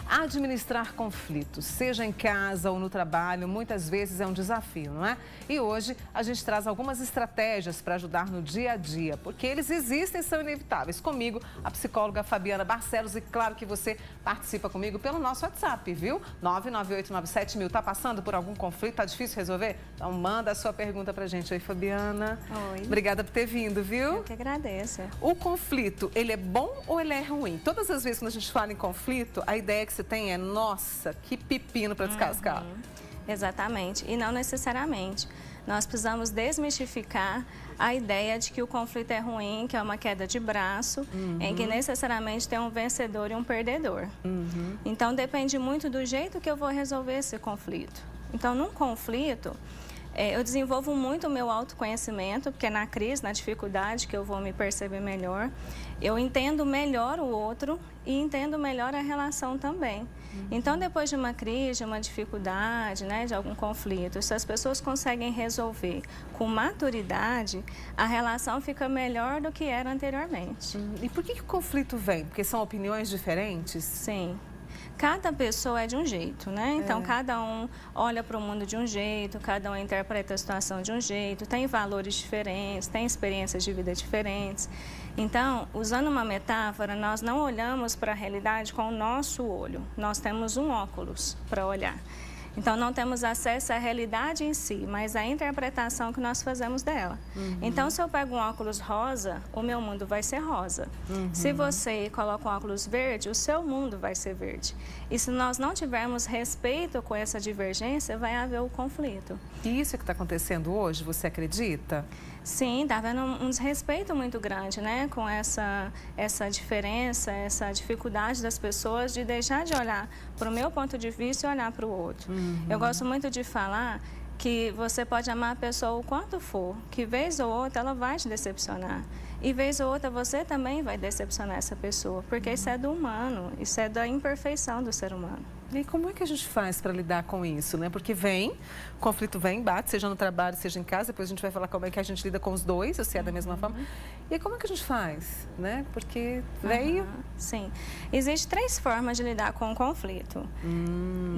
Administrar conflitos, seja em casa ou no trabalho, muitas vezes é um desafio, não é? E hoje a gente traz algumas estratégias para ajudar no dia a dia, porque eles existem e são inevitáveis. Comigo, a psicóloga Fabiana Barcelos, e claro que você participa comigo pelo nosso WhatsApp, viu? 99897.000. Tá passando por algum conflito? Tá difícil resolver? Então manda a sua pergunta pra gente. Oi, Fabiana. Oi. Obrigada por ter vindo, viu? Eu que agradeço. O conflito, ele é bom ou ele é ruim? Todas as vezes que a gente fala em conflito, a ideia que você tem é, nossa, que pepino para descascar. Exatamente, e não necessariamente. Nós precisamos desmistificar a ideia de que o conflito é ruim, que é uma queda de braço, em que necessariamente tem um vencedor e um perdedor. Então, depende muito do jeito que eu vou resolver esse conflito. Então, num conflito, eu desenvolvo muito o meu autoconhecimento, porque é na crise, na dificuldade, que eu vou me perceber melhor. Eu entendo melhor o outro e entendo melhor a relação também. Então, depois de uma crise, de uma dificuldade, né, de algum conflito, se as pessoas conseguem resolver com maturidade, a relação fica melhor do que era anteriormente. E por que o conflito vem? Porque são opiniões diferentes? Sim. Cada pessoa é de um jeito, né? Então, cada um olha para o mundo de um jeito, cada um interpreta a situação de um jeito, tem valores diferentes, tem experiências de vida diferentes. Então, usando uma metáfora, nós não olhamos para a realidade com o nosso olho, nós temos um óculos para olhar. Então, não temos acesso à realidade em si, mas à interpretação que nós fazemos dela. Então, se eu pego um óculos rosa, o meu mundo vai ser rosa. Se você coloca um óculos verde, o seu mundo vai ser verde. E se nós não tivermos respeito com essa divergência, vai haver o conflito. E isso é que está acontecendo hoje, você acredita? Sim, está havendo um desrespeito muito grande, né? Com essa diferença, essa dificuldade das pessoas de deixar de olhar para o meu ponto de vista e olhar para o outro. Eu gosto muito de falar que você pode amar a pessoa o quanto for, que vez ou outra ela vai te decepcionar. E vez ou outra você também vai decepcionar essa pessoa, porque isso é do humano, isso é da imperfeição do ser humano. E como é que a gente faz para lidar com isso, né? Porque o conflito vem, bate, seja no trabalho, seja em casa, depois a gente vai falar como é que a gente lida com os dois, se é da mesma forma. E aí, como é que a gente faz, né? Porque veio... Sim. Existem 3 formas de lidar com o conflito.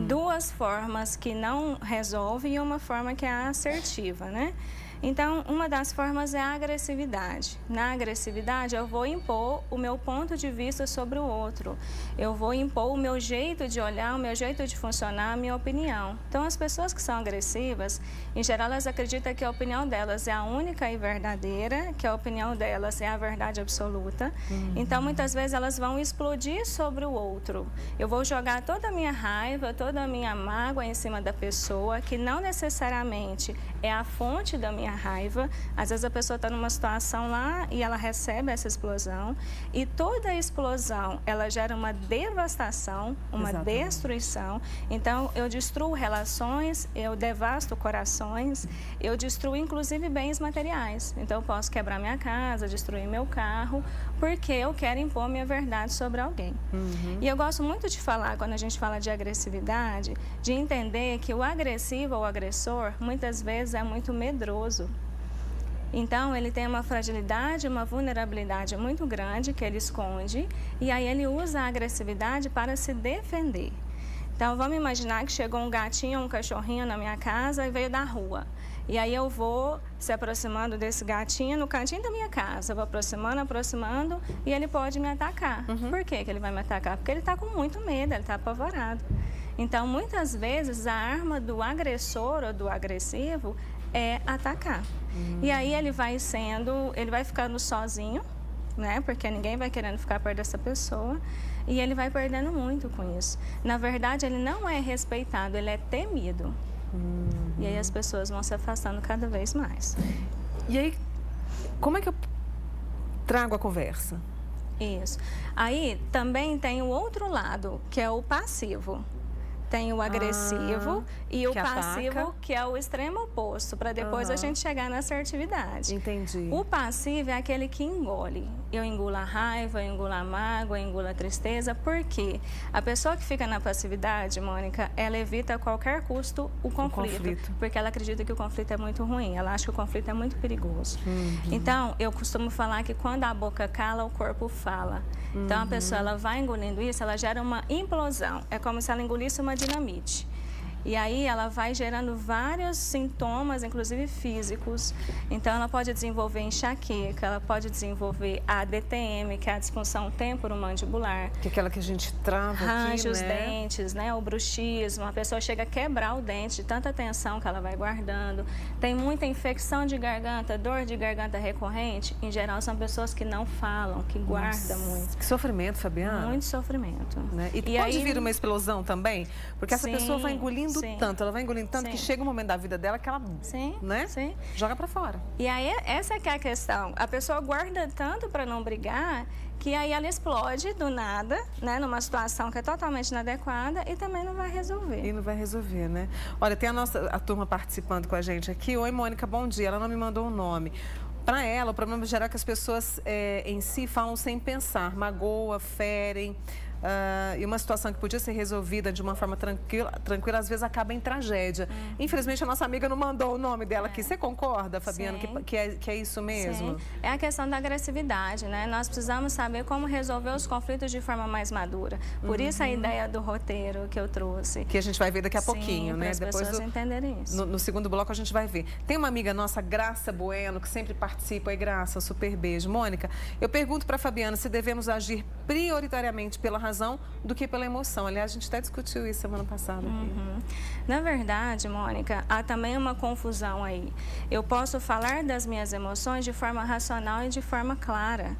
2 formas que não resolvem e uma forma que é assertiva, né? Então, uma das formas é a agressividade. Na agressividade, eu vou impor o meu ponto de vista sobre o outro. Eu vou impor o meu jeito de olhar, o meu jeito de funcionar, a minha opinião. Então, as pessoas que são agressivas, em geral, elas acreditam que a opinião delas é a única e verdadeira, que a opinião delas é a verdade absoluta. Então, muitas vezes, elas vão explodir sobre o outro. Eu vou jogar toda a minha raiva, toda a minha mágoa em cima da pessoa, que não necessariamente é a fonte da minha raiva. Às vezes a pessoa está numa situação lá e ela recebe essa explosão, e toda a explosão ela gera uma devastação, uma destruição. Então eu destruo relações, eu devasto corações, eu destruo inclusive bens materiais. Então eu posso quebrar minha casa, destruir meu carro, porque eu quero impor minha verdade sobre alguém. E eu gosto muito de falar, quando a gente fala de agressividade, de entender que o agressivo ou o agressor muitas vezes é muito medroso. Então, ele tem uma fragilidade, uma vulnerabilidade muito grande que ele esconde, e aí ele usa a agressividade para se defender. Então, vamos imaginar que chegou um gatinho, um cachorrinho na minha casa e veio da rua. E aí eu vou se aproximando desse gatinho no cantinho da minha casa, vou aproximando, e ele pode me atacar. Por que que ele vai me atacar? Porque ele está com muito medo, ele está apavorado. Então, muitas vezes, a arma do agressor ou do agressivo é atacar. E aí ele vai ficando sozinho, né? Porque ninguém vai querendo ficar perto dessa pessoa, e ele vai perdendo muito com isso. Na verdade, ele não é respeitado, ele é temido. E aí as pessoas vão se afastando cada vez mais. E aí, como é que eu trago a conversa? Isso. Aí também tem o outro lado, que é o passivo. Tem o agressivo e o que passivo, ataca. que é o extremo oposto, para depois a gente chegar na assertividade. Entendi. O passivo é aquele que engole. Eu engulo a raiva, eu engulo a mágoa, eu engulo a tristeza. Por quê? A pessoa que fica na passividade, Mônica, ela evita a qualquer custo o conflito. Porque ela acredita que o conflito é muito ruim. Ela acha que o conflito é muito perigoso. Então, eu costumo falar que quando a boca cala, o corpo fala. Então, a pessoa ela vai engolindo isso, ela gera uma implosão. É como se ela engolisse uma dinamite. E aí ela vai gerando vários sintomas, inclusive físicos. Então, ela pode desenvolver enxaqueca, ela pode desenvolver a DTM, que é a disfunção temporomandibular. Que é aquela que a gente trava Range aqui, os dentes, né? O bruxismo. A pessoa chega a quebrar o dente de tanta tensão que ela vai guardando. Tem muita infecção de garganta, dor de garganta recorrente. Em geral, são pessoas que não falam, que guardam muito. Que sofrimento, Fabiana. Muito sofrimento. Né? E pode aí vir uma explosão também? Porque essa pessoa vai engolindo tanto, ela vai engolindo tanto que chega um momento da vida dela que ela, né? Joga pra fora. E aí, essa que é a questão. A pessoa guarda tanto para não brigar que aí ela explode do nada, né? Numa situação que é totalmente inadequada e também não vai resolver. E não vai resolver, né? Olha, tem a turma participando com a gente aqui. Oi, Mônica, bom dia. Ela não me mandou o nome. Para ela, o problema geral é que as pessoas em si falam sem pensar, magoa, ferem. E uma situação que podia ser resolvida de uma forma tranquila às vezes acaba em tragédia. Infelizmente, a nossa amiga não mandou o nome dela aqui. Você concorda, Fabiana, que é isso mesmo? Sim. É a questão da agressividade, né? Nós precisamos saber como resolver os conflitos de forma mais madura. Por isso a ideia do roteiro que eu trouxe. Que a gente vai ver daqui a pouquinho, né? Para as pessoas entenderem isso. No segundo bloco a gente vai ver. Tem uma amiga nossa, Graça Bueno, que sempre participa. Oi, Graça, super beijo. Mônica, eu pergunto para a Fabiana se devemos agir prioritariamente pela razão do que pela emoção. Aliás, a gente até discutiu isso semana passada. Na verdade, Mônica, há também uma confusão aí. Eu posso falar das minhas emoções de forma racional e de forma clara.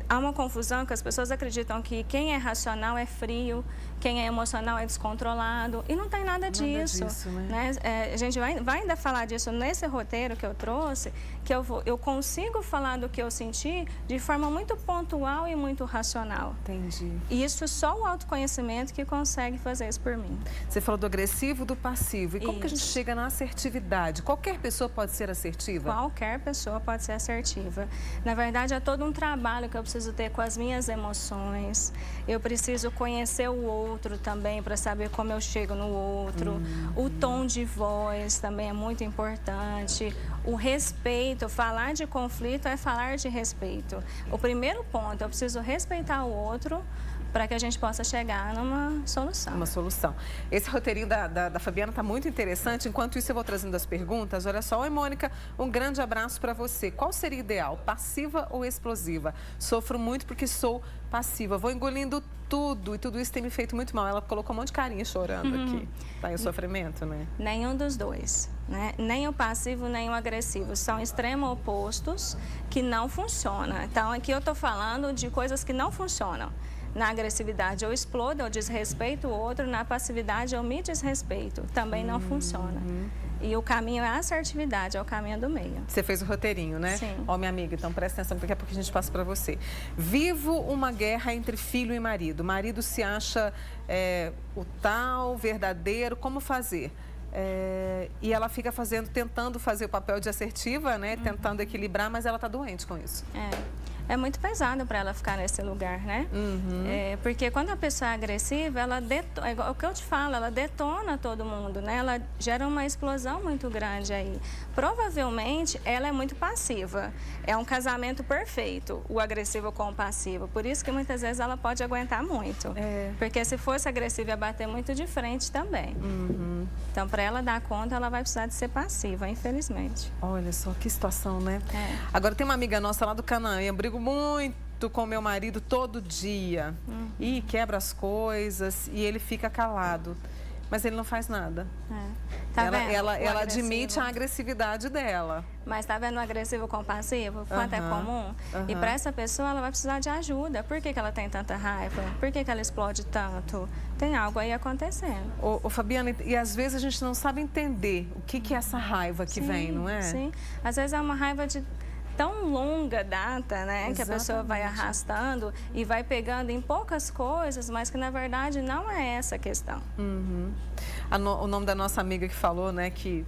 Há uma confusão que as pessoas acreditam que quem é racional é frio, quem é emocional é descontrolado, e não tem nada disso. Né? A gente vai ainda falar disso nesse roteiro que eu trouxe, que eu consigo falar do que eu senti de forma muito pontual e muito racional. Entendi. E isso só o autoconhecimento que consegue fazer isso por mim. Você falou do agressivo, do passivo. E como que a gente chega na assertividade? Qualquer pessoa pode ser assertiva? Qualquer pessoa pode ser assertiva. Na verdade, é todo um trabalho que eu preciso ter com as minhas emoções. Eu preciso conhecer o outro também para saber como eu chego no outro. O tom de voz também é muito importante. O respeito, falar de conflito é falar de respeito. O primeiro ponto, eu preciso respeitar o outro para que a gente possa chegar numa solução. Uma solução. Esse roteirinho da Fabiana está muito interessante. Enquanto isso, eu vou trazendo as perguntas. Olha só, oi, Mônica, um grande abraço para você. Qual seria ideal, passiva ou explosiva? Sofro muito porque sou passiva. Vou engolindo tudo e tudo isso tem me feito muito mal. Ela colocou um monte de carinha chorando aqui. Tá em sofrimento, né? Nenhum dos dois, né? Nem o passivo, nem o agressivo. São extremos opostos que não funcionam. Então, aqui eu estou falando de coisas que não funcionam. Na agressividade eu explodo, eu desrespeito o outro, na passividade eu me desrespeito. Também não funciona. E o caminho é a assertividade, é o caminho do meio. Você fez o roteirinho, né? Sim. Ó, minha amiga, então presta atenção, daqui a pouco a gente passa para você. Vivo uma guerra entre filho e marido. O marido se acha o tal, verdadeiro, como fazer? E ela fica tentando fazer o papel de assertiva, né? Tentando equilibrar, mas ela está doente com isso. É muito pesado para ela ficar nesse lugar, né? Porque quando a pessoa é agressiva, é o que eu te falo, ela detona todo mundo, né? Ela gera uma explosão muito grande aí. Provavelmente, ela é muito passiva. É um casamento perfeito, o agressivo com o passivo. Por isso que muitas vezes ela pode aguentar muito. Porque se fosse agressiva, ia bater muito de frente também. Então, para ela dar conta, ela vai precisar de ser passiva, infelizmente. Olha só, que situação, né? Agora, tem uma amiga nossa lá do Canaã, eu brigo muito com meu marido todo dia. E quebra as coisas e ele fica calado. Mas ele não faz nada. Tá ela admite a agressividade dela. Mas tá vendo o agressivo com o passivo? Quanto é comum? E para essa pessoa, ela vai precisar de ajuda. Por que ela tem tanta raiva? Por que ela explode tanto? Tem algo aí acontecendo. Ô, Fabiana, e às vezes a gente não sabe entender o que é essa raiva que vem, não é? Sim. Às vezes é uma raiva tão longa data, né? Exatamente. Que a pessoa vai arrastando e vai pegando em poucas coisas, mas que na verdade não é essa a questão. O nome da nossa amiga que falou, né, que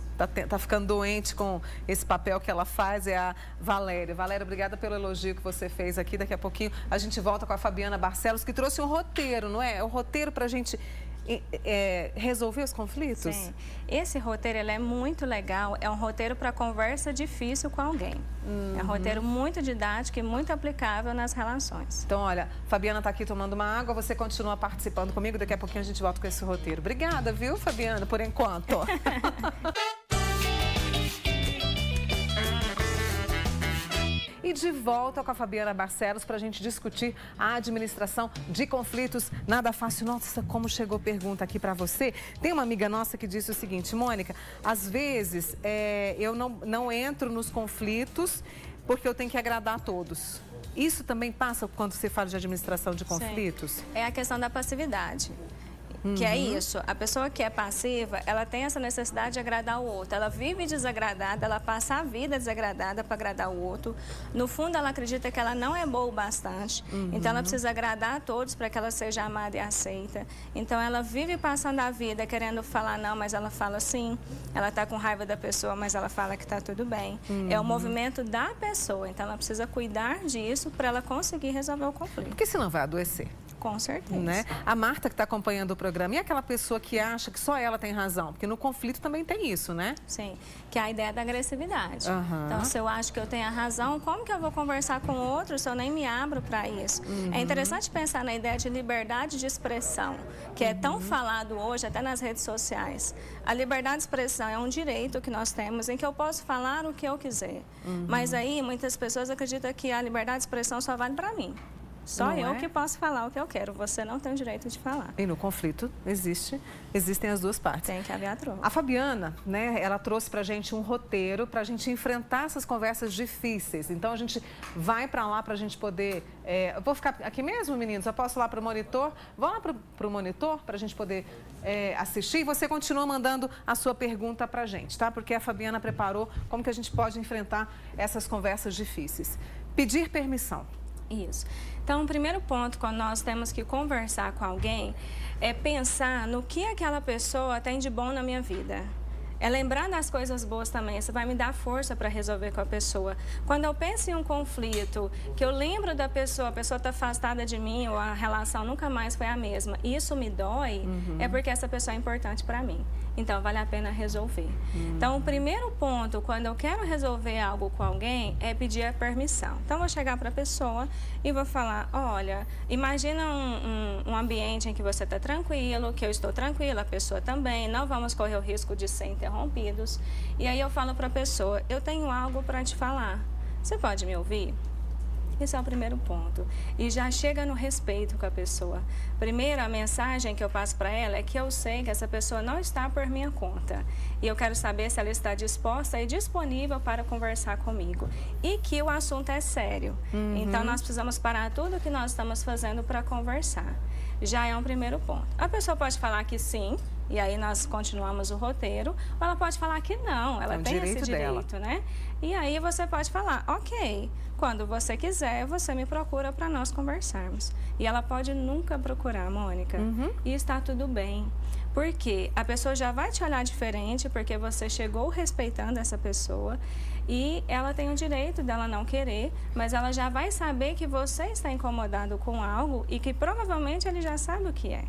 tá ficando doente com esse papel que ela faz é a Valéria. Valéria, obrigada pelo elogio que você fez aqui. Daqui a pouquinho a gente volta com a Fabiana Barcelos, que trouxe um roteiro, não é? É um roteiro para a gente resolver os conflitos? Sim. Esse roteiro ele é muito legal, é um roteiro para conversa difícil com alguém. É um roteiro muito didático e muito aplicável nas relações. Então, olha, Fabiana está aqui tomando uma água, você continua participando comigo, daqui a pouquinho a gente volta com esse roteiro. Obrigada, viu, Fabiana, por enquanto. E de volta com a Fabiana Barcelos para a gente discutir a administração de conflitos. Nada fácil. Nossa, como chegou pergunta aqui para você. Tem uma amiga nossa que disse o seguinte: Mônica, às vezes eu não entro nos conflitos porque eu tenho que agradar a todos. Isso também passa quando você fala de administração de conflitos? Sim. É a questão da passividade. Que é isso, a pessoa que é passiva, ela tem essa necessidade de agradar o outro. Ela vive desagradada, ela passa a vida desagradada para agradar o outro. No fundo, ela acredita que ela não é boa o bastante. Então, ela precisa agradar a todos para que ela seja amada e aceita. Então, ela vive passando a vida querendo falar não, mas ela fala sim. Ela está com raiva da pessoa, mas ela fala que está tudo bem. É o movimento da pessoa. Então, ela precisa cuidar disso para ela conseguir resolver o conflito. Porque senão vai adoecer. Com certeza. Né? A Marta que está acompanhando o programa, e aquela pessoa que acha que só ela tem razão? Porque no conflito também tem isso, né? Sim, que é a ideia da agressividade. Então, se eu acho que eu tenho a razão, como que eu vou conversar com o outro se eu nem me abro para isso? É interessante pensar na ideia de liberdade de expressão, que é tão falado hoje, até nas redes sociais. A liberdade de expressão é um direito que nós temos em que eu posso falar o que eu quiser. Mas aí, muitas pessoas acreditam que a liberdade de expressão só vale para mim. Só eu que posso falar o que eu quero, você não tem o direito de falar. E no conflito existem as duas partes. Tem que haver a troca. A Fabiana, né, ela trouxe pra gente um roteiro pra gente enfrentar essas conversas difíceis. Então a gente vai pra lá pra gente poder... eu vou ficar aqui mesmo, meninos? Eu posso ir lá pro monitor? Vão lá pro monitor pra gente poder assistir. E você continua mandando a sua pergunta pra gente, tá? Porque a Fabiana preparou como que a gente pode enfrentar essas conversas difíceis. Pedir permissão. Isso. Então, o primeiro ponto, quando nós temos que conversar com alguém, é pensar no que aquela pessoa tem de bom na minha vida. É lembrar das coisas boas também, isso vai me dar força para resolver com a pessoa. Quando eu penso em um conflito, que eu lembro da pessoa, a pessoa está afastada de mim, ou a relação nunca mais foi a mesma, e isso me dói, é porque essa pessoa é importante para mim. Então, vale a pena resolver. Então, o primeiro ponto, quando eu quero resolver algo com alguém, é pedir a permissão. Então, eu vou chegar para a pessoa e vou falar, olha, imagina um ambiente em que você está tranquilo, que eu estou tranquila, a pessoa também, não vamos correr o risco de ser interrompidos. E aí eu falo para a pessoa, eu tenho algo para te falar. Você pode me ouvir? Esse é o primeiro ponto. E já chega no respeito com a pessoa. Primeiro, a mensagem que eu passo para ela é que eu sei que essa pessoa não está por minha conta. E eu quero saber se ela está disposta e disponível para conversar comigo. E que o assunto é sério. Então, nós precisamos parar tudo o que nós estamos fazendo para conversar. Já é um primeiro ponto. A pessoa pode falar que sim, e aí nós continuamos o roteiro, ou ela pode falar que não, ela tem esse direito, né? E aí você pode falar, ok, quando você quiser, você me procura para nós conversarmos. E ela pode nunca procurar, Mônica, e está tudo bem. Porque a pessoa já vai te olhar diferente, porque você chegou respeitando essa pessoa, e ela tem o direito dela não querer, mas ela já vai saber que você está incomodado com algo e que provavelmente ele já sabe o que é.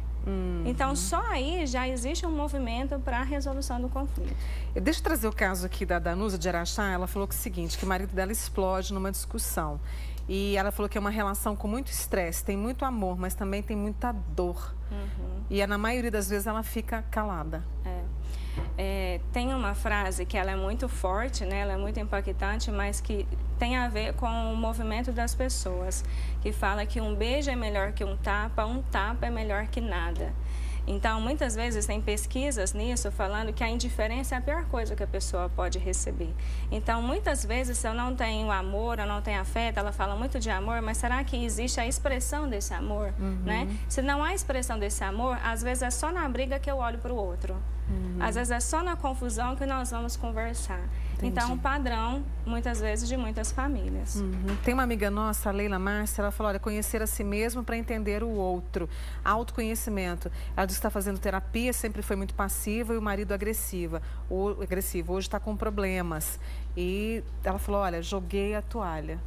Então, só aí já existe um movimento para a resolução do conflito. Deixa eu trazer o caso aqui da Danusa de Araxá. Ela falou que é o seguinte, que o marido dela explode numa discussão. E ela falou que é uma relação com muito estresse, tem muito amor, mas também tem muita dor. E na maioria das vezes ela fica calada. Tem uma frase que ela é muito forte, né? Ela é muito impactante, mas que tem a ver com o movimento das pessoas, que fala que um beijo é melhor que um tapa é melhor que nada. Então, muitas vezes tem pesquisas nisso falando que a indiferença é a pior coisa que a pessoa pode receber. Então, muitas vezes, se eu não tenho amor, eu não tenho afeto, ela fala muito de amor, mas será que existe a expressão desse amor, né? Se não há expressão desse amor, às vezes é só na briga que eu olho para o outro. Às vezes é só na confusão que nós vamos conversar. Então, um padrão, muitas vezes, de muitas famílias. Tem uma amiga nossa, a Leila Márcia, ela falou, olha, conhecer a si mesmo para entender o outro. Autoconhecimento. Ela disse que está fazendo terapia, sempre foi muito passiva e o marido agressivo. Hoje está com problemas. E ela falou, olha, joguei a toalha.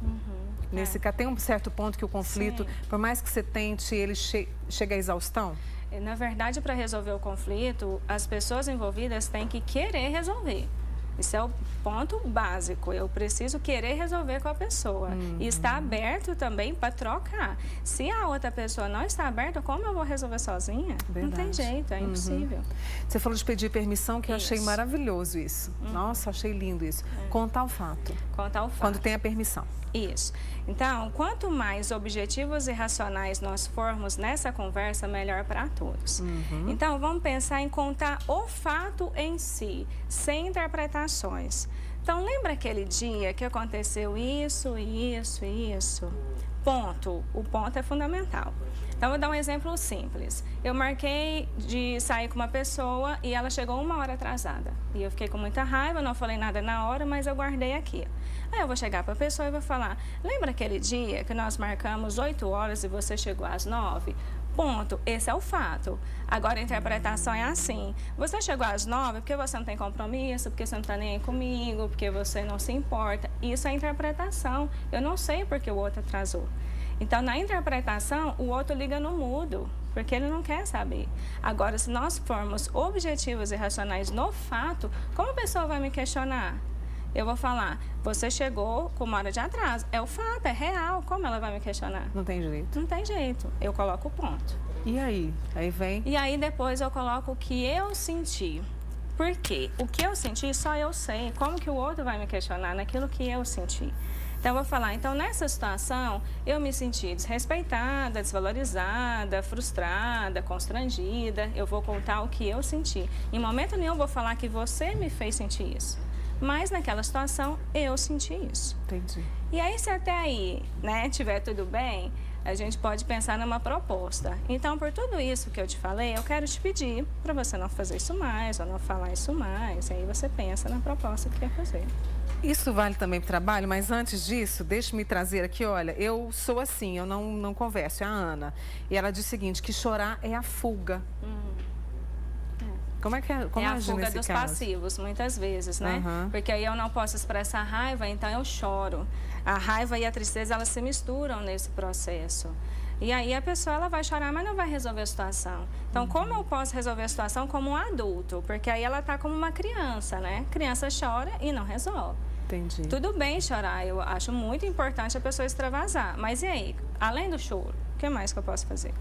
Nesse caso, tem um certo ponto que o conflito, por mais que você tente, ele chega à exaustão? Na verdade, para resolver o conflito, as pessoas envolvidas têm que querer resolver. Isso é o ponto básico. Eu preciso querer resolver com a pessoa. E estar aberto também para trocar. Se a outra pessoa não está aberta, como eu vou resolver sozinha? Verdade. Não tem jeito, é impossível. Você falou de pedir permissão, que eu achei maravilhoso isso. Nossa, achei lindo isso. Contar o fato. Contar o fato. Quando tem a permissão. Isso. Então, quanto mais objetivos e racionais nós formos nessa conversa, melhor para todos. Então, vamos pensar em contar o fato em si, sem interpretações. Então, lembra aquele dia que aconteceu isso, isso e isso? Ponto. O ponto é fundamental. Então, vou dar um exemplo simples. Eu marquei de sair com uma pessoa e ela chegou 1 hora atrasada. E eu fiquei com muita raiva, não falei nada na hora, mas eu guardei aqui. Aí eu vou chegar para a pessoa e vou falar, lembra aquele dia que nós marcamos 8 horas e você chegou às 9? Ponto. Esse é o fato. Agora, a interpretação é assim. Você chegou às 9 porque você não tem compromisso, porque você não está nem aí comigo, porque você não se importa. Isso é interpretação. Eu não sei porque o outro atrasou. Então, na interpretação, o outro liga no mudo, porque ele não quer saber. Agora, se nós formos objetivos e racionais no fato, como a pessoa vai me questionar? Eu vou falar, você chegou com 1 hora de atraso. É o fato, é real. Como ela vai me questionar? Não tem jeito. Não tem jeito. Eu coloco o ponto. E aí? Aí vem... E aí, depois, eu coloco o que eu senti. Por quê? O que eu senti, só eu sei. Como que o outro vai me questionar naquilo que eu senti? Então, eu vou falar, então, nessa situação, eu me senti desrespeitada, desvalorizada, frustrada, constrangida. Eu vou contar o que eu senti. Em momento nenhum, eu vou falar que você me fez sentir isso. Mas, naquela situação, eu senti isso. Entendi. E aí, se até aí, né, tiver tudo bem, a gente pode pensar numa proposta. Então, por tudo isso que eu te falei, eu quero te pedir para você não fazer isso mais, ou não falar isso mais. Aí você pensa na proposta que quer fazer. Isso vale também para o trabalho, mas antes disso, deixe-me trazer aqui, olha, eu sou assim, eu não converso, é a Ana. E ela diz o seguinte, que chorar é a fuga. Como é que é? Como é a fuga nesse dos caso? Passivos, muitas vezes, né? Porque aí eu não posso expressar raiva, então eu choro. A raiva e a tristeza, elas se misturam nesse processo. E aí a pessoa, ela vai chorar, mas não vai resolver a situação. Então, como eu posso resolver a situação como um adulto? Porque aí ela está como uma criança, né? Criança chora e não resolve. Entendi. Tudo bem chorar, eu acho muito importante a pessoa extravasar. Mas e aí? Além do choro, o que mais que eu posso fazer?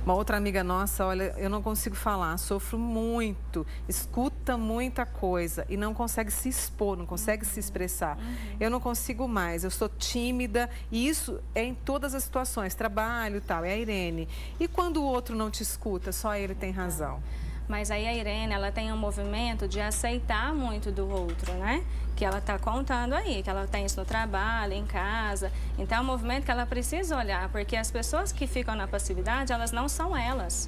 Uma outra amiga nossa, olha, eu não consigo falar, sofro muito, escuta muita coisa e não consegue se expor, não consegue se expressar. Eu não consigo mais, eu sou tímida e isso é em todas as situações, trabalho e tal, é a Irene. E quando o outro não te escuta, só ele tem razão. Mas aí a Irene, ela tem um movimento de aceitar muito do outro, né? Que ela está contando aí, que ela tem isso no trabalho, em casa. Então, é um movimento que ela precisa olhar, porque as pessoas que ficam na passividade, elas não são elas.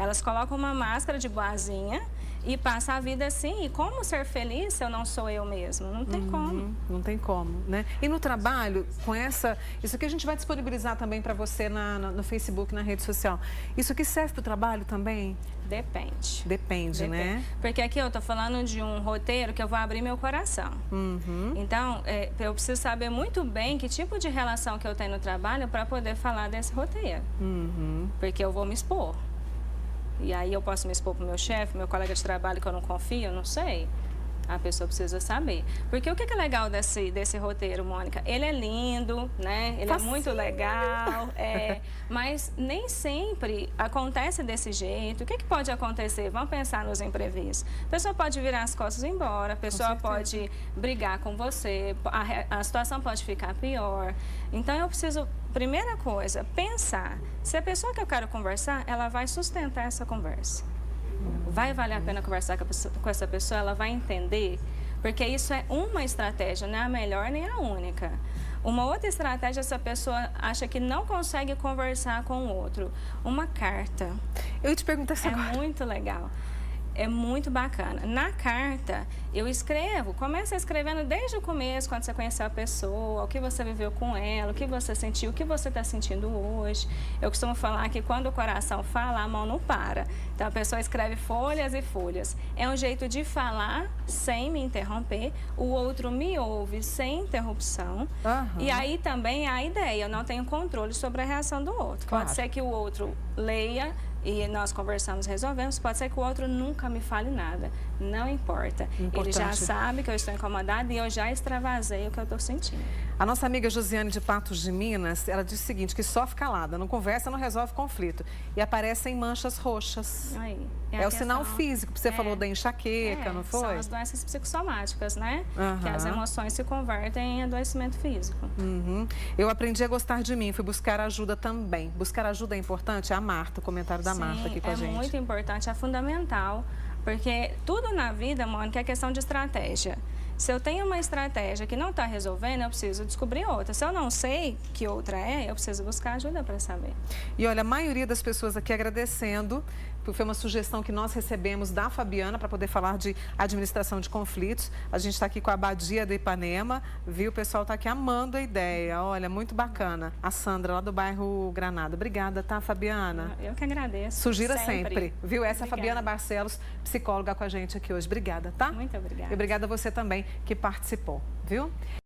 Elas colocam uma máscara de boazinha e passam a vida assim. E como ser feliz se eu não sou eu mesmo? Não tem como. Não tem como, né? E no trabalho, com essa... Isso aqui a gente vai disponibilizar também para você no Facebook, na rede social. Isso aqui serve para o trabalho também? Depende. Depende, né? Porque aqui eu tô falando de um roteiro que eu vou abrir meu coração. Então, eu preciso saber muito bem que tipo de relação que eu tenho no trabalho para poder falar desse roteiro. Porque eu vou me expor. E aí eu posso me expor pro meu chefe, meu colega de trabalho que eu não confio, eu não sei. A pessoa precisa saber. Porque o que é legal desse roteiro, Mônica? Ele é lindo, né? Ele é muito legal, mas nem sempre acontece desse jeito. O que pode acontecer? Vamos pensar nos imprevistos. A pessoa pode virar as costas e ir embora, a pessoa pode brigar com você, a situação pode ficar pior. Então, eu preciso, primeira coisa, pensar. Se a pessoa que eu quero conversar, ela vai sustentar essa conversa. Vai valer a pena conversar com essa pessoa, ela vai entender, porque isso é uma estratégia, não é a melhor nem a única. Uma outra estratégia, essa pessoa acha que não consegue conversar com o outro. Uma carta. Eu te pergunto essa agora. É muito legal. é muito bacana. Na carta, eu escrevo, começa escrevendo desde o começo, quando você conheceu a pessoa, o que você viveu com ela, o que você sentiu, o que você está sentindo hoje. Eu costumo falar que quando o coração fala, a mão não para. Então, a pessoa escreve folhas e folhas. É um jeito de falar sem me interromper, o outro me ouve sem interrupção. E aí também a ideia, eu não tenho controle sobre a reação do outro. Claro. Pode ser que o outro leia e nós conversamos, resolvemos. Pode ser que o outro nunca me fale nada. Não importa. Ele já sabe que eu estou incomodada e eu já extravasei o que eu estou sentindo. A nossa amiga Josiane de Patos de Minas, ela diz o seguinte, que sofre calada, não conversa, não resolve conflito. E aparecem manchas roxas. Aí, é o sinal físico, você falou da enxaqueca, não foi? São as doenças psicossomáticas, né? Que as emoções se convertem em adoecimento físico. Eu aprendi a gostar de mim, fui buscar ajuda também. Buscar ajuda é importante? É a Marta, o comentário da Marta aqui com a gente. É muito importante, é fundamental, porque tudo na vida, Mônica, é questão de estratégia. Se eu tenho uma estratégia que não está resolvendo, eu preciso descobrir outra. Se eu não sei que outra é, eu preciso buscar ajuda para saber. E olha, a maioria das pessoas aqui agradecendo, foi uma sugestão que nós recebemos da Fabiana para poder falar de administração de conflitos. A gente está aqui com a Abadia do Ipanema, viu? O pessoal está aqui amando a ideia. Olha, muito bacana. A Sandra, lá do bairro Granada. Obrigada, tá, Fabiana? Eu que agradeço. Sugira sempre, viu? Essa é a Fabiana Barcelos, psicóloga com a gente aqui hoje. Obrigada, tá? Muito obrigada. E obrigada a você também que participou, viu?